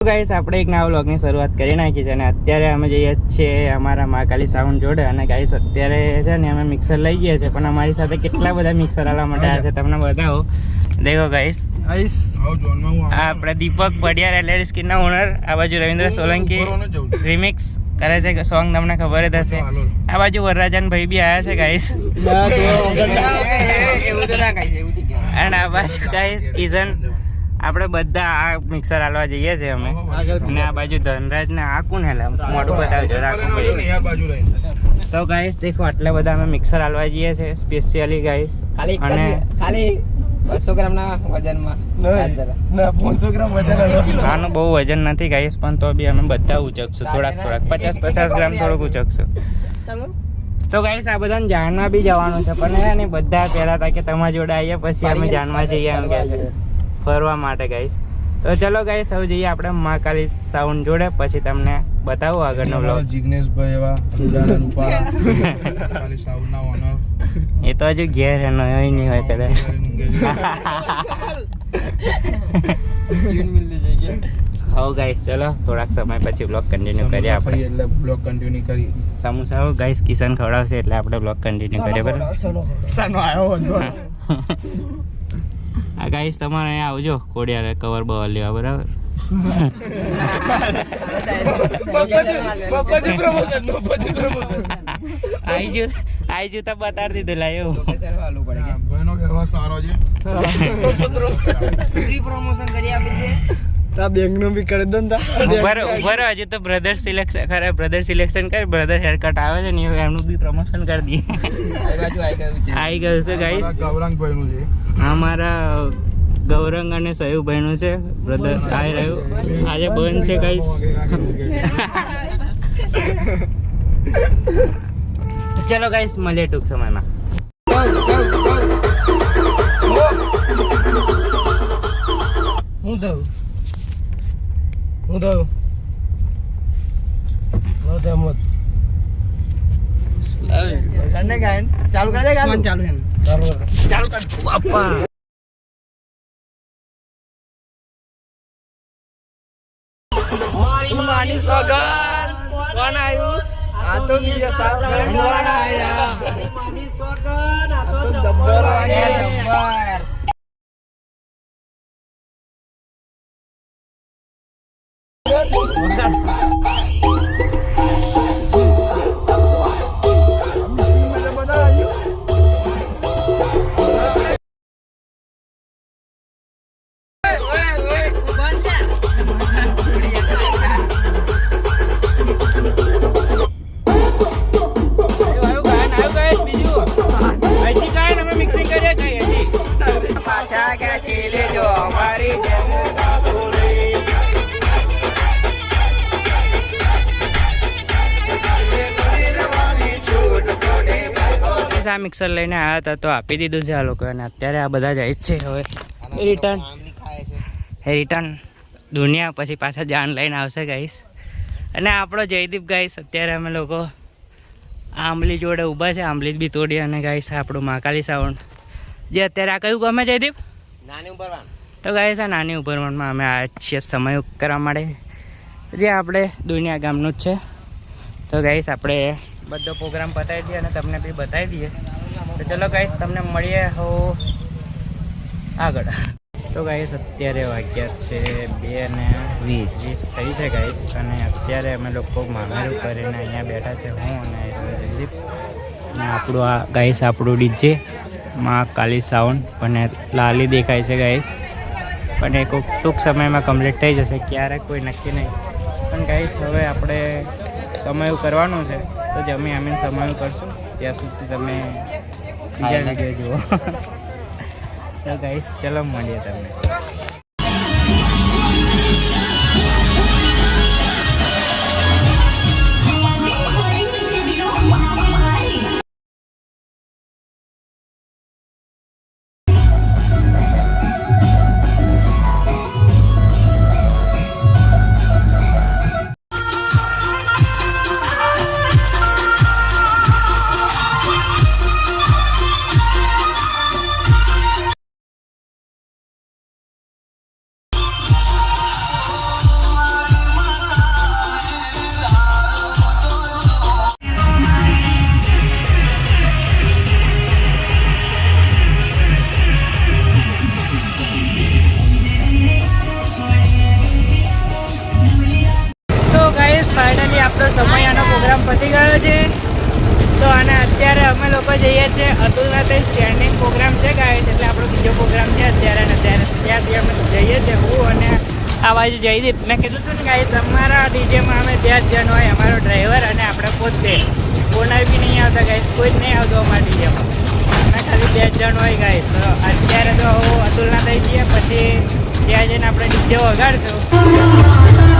Guys આપણે એક નવા વ્લોગની શરૂઆત કરી નાખી છે અને અત્યારે અમે જઈએ છીએ અમારા મહાકાલી સાઉન્ડ જોડે અને ગાઈસ અત્યારે છે ને અમે મિક્સર લઈ ગયા છે પણ અમારી સાથે કેટલા બધા મિક્સર આલવા માટે આવ્યા છે તમને બતાવો. દેખો ગાઈસ આ આપણે દીપક પડિયાર એલઈડી સ્કીનના ઓનર, આ બાજુ રવિન્દ્ર સોલંકી રિમિક્સ કરે છે સોંગ, તમને ખબર જ હશે. આ બાજુ વરરાજન ભાઈ બી આવ્યા છે ગાઈસ અને આ બાજુ ગાઈસ કિશન. આપણે બધા આ મિક્સર હાલવા જઈએ છીએ અમે અને આ બાજુ ધનરાજ ને આ કોણ હેલા મોટું બતાવજો રાખો. તો ગાઈસ દેખો આટલા બધા અમે મિક્સર હાલવા જઈએ છીએ સ્પેશિયલી ગાઈસ. અને ખાલી 200 ગ્રામના વજનમાં ના 500 ગ્રામ વજન આનું બહુ વજન નથી ગાઈસ પણ તો બી અમે બધા ઉચકશું થોડાક 50 ગ્રામ થોડુંક ઉચકશું. તો ગાઈસ આ બધાને જાણવા બી જવાનું છે પણ એને બધા કહેતા હતા કે તમારી જોડે આવીએ પછી અમે જાણવા જઈએ એમ કહે છે ફરવા માટે ગાઈસ. તો ચલો ગાઈસ હવે જઈએ આપણે મહાકાલી સાઉન્ડ જોડે પછી તમને બતાવું આગળનો વ્લોગ. જિગ્નેશભાઈ એવા રૂડાના રૂપાળા મહાકાલી સાઉન્ડના ઓનર. એ તો હજુ ઘેર એનો હોય નહીં હોય કદાચ. હા ગાઈસ ચલો થોડાક સમય પછી બ્લોગ કન્ટિન્યુ કરીએ આપણે. એટલે બ્લોગ કન્ટિન્યુ કરી સમોસા ગાઈસ કિશન ખવડાવશે એટલે આપણે બ્લોગ કન્ટિન્યુ કરીએ બરાબર. સાનો આવ્યો આ ગાઈસ તમારે અહીંયા આવજો કોડિયાર કવર બવર લેવા બરાબર. આઈ જો તો બતાડી દીધું લા એવું. ભાઈનો કહેવા સારો છે. ફ્રી પ્રમોશન કરી આપે છે. તા બેંક નો બી કરી દો ને ઉપર હજુ તો બ્રધર સિલેક્શન કરે, બ્રધર સિલેક્શન કરે, બ્રધર હેર કટ આવે છે ને એમનું બી પ્રમોશન કરી દઈએ. આવી ગયું છે ગાઈસ. ગૌરંગભાઈ નું છે અમારા ગૌરંગ અને સયુભાઈ નું છે બ્રધર આવી રહ્યું. આજે બંધ છે ગાઈસ. ચલો ગાઈસ મળીએ ટૂંક સમયમાં. હું દઉં ચાલુ કરે ચાલુ કર બાપા. મારી સોગન કોણ આવ્યું? આ તો બીજા સાત ભણવાના આયા. મારી સોગન આ તો જબ્બર આયા. આ મિક્સર લઈને આવ્યા હતા તો આપી દીધું છે આ લોકો અને અત્યારે આ બધા જાય છે હવે રિટર્ન દુનિયા પછી પાછા જાન લઈને આવશે ગાઈસ. અને આપણો જયદીપ ગાઈસ અત્યારે અમે લોકો આંબલી જોડે ઊભા છે, આંબલી જ બી તોડી. અને ગાઈસ આપણું મહાકાલી સાઉન્ડ જે અત્યારે આ કયું ગમે જયદીપ? નાની ઉભરવાન. તો ગાઈસ આ નાની ઉભરવાનમાં અમે આ છીએ સમય કરવા માટે જે આપણે દુનિયા ગામનું જ છે. તો ગાઈસ આપણે બધો પ્રોગ્રામ બતાવી દઈએ અને તમને બી બતાવી દઈએ. તો ચલો ગાઈસ તમને મળીએ હો આગળ. તો ગાઈસ અત્યારે વાગ્યા છે 2:20 થઈ છે ગાઈસ અને અત્યારે અમે લોકો મામેરું કરીને અહીંયા બેઠા છે હું અને જયદીપ અને આપણું આ ગાઈસ આપણું ડીજે મહાકાલી સાઉન્ડ પણ લાલી દેખાય છે ગાઈસ પણ એક ટૂંક સમયમાં કમ્પ્લીટ થઈ જશે, ક્યારેક કોઈ નક્કી નહીં. પણ ગાઈસ હવે આપણે સમયું કરવાનું છે તો જમી આમીને સમયું કરશું. ત્યાં સુધી તમે બીજા વિડીયો જુઓ. તો ગાઈસ ચલો મળીએ તમને. પતી ગયો છે. તો અને અત્યારે અમે લોકો જઈએ છીએ અતુલનાથ સ્ટેન્ડિંગ પ્રોગ્રામ છે ગાઈસ, એટલે આપણો બીજો પ્રોગ્રામ છે અત્યારે. અને ત્યાંથી અમે જઈએ છીએ હું અને આ બાજુ જયદીપ. મેં કીધું હતું ને ગાઈસ, અમારા ડીજેમાં અમે 2 જ જણ હોય, અમારો ડ્રાઈવર અને આપણે પોતે. ઓનર બી નહીં આવતા ગાઈસ, કોઈ જ નહીં આવતું અમારા ડીજેમાં. અમે ખાલી 2 જ જણ હોય ગાઈસ. તો અત્યારે તો અતુલનાથ જઈએ, પછી ત્યાં જઈને આપણે ડીજે વગાડશું.